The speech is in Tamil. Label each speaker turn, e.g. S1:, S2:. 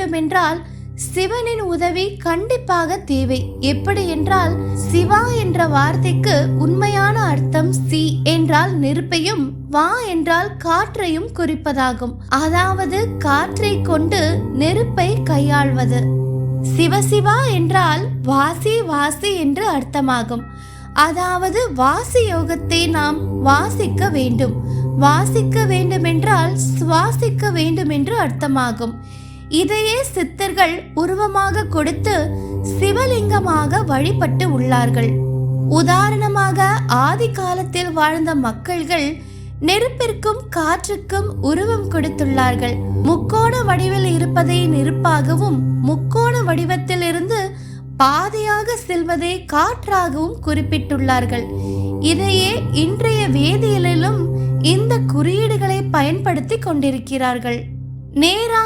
S1: வேண்டுமென்றால் சிவனின் உதவி கண்டிப்பாக தேவை. எப்படி என்றால், சிவா என்ற வார்த்தைக்கு உண்மையான அர்த்தம் சி என்றால் நெருப்பையும், வா என்றால் காற்றையும் குறிப்பதாகும். அதாவது காற்றை கொண்டு நெருப்பை கையாள்வது. சிவசிவா என்றால் வாசி வாசி என்று அர்த்தமாகும். அதாவது வாசி யோகத்தை நாம் வாசிக்க வேண்டும். வாசிக்க வேண்டுமென்றால் சுவாசிக்க வேண்டும் என்று அர்த்தமாகும். இதையே சித்தர்கள் உருவமாக கொடுத்து சிவலிங்கமாக வழிபட்டு உள்ளார்கள். உதாரணமாக ஆதி காலத்தில் வாழ்ந்த மக்கள்கள் நெருப்பிற்கும் காற்றுக்கும் உருவம் கொடுத்துள்ளார்கள். முக்கோண வடிவில் இருப்பதை நெருப்பாகவும், முக்கோண வடிவத்தில் இருந்து பாதையாக செல்வதை காற்றாகவும் குறிப்பிட்டுள்ளார்கள். இதையே இன்றைய வேதியியலிலும் இந்த குறியீடுகளை பயன்படுத்தி கொண்டிருக்கிறார்கள். நேரா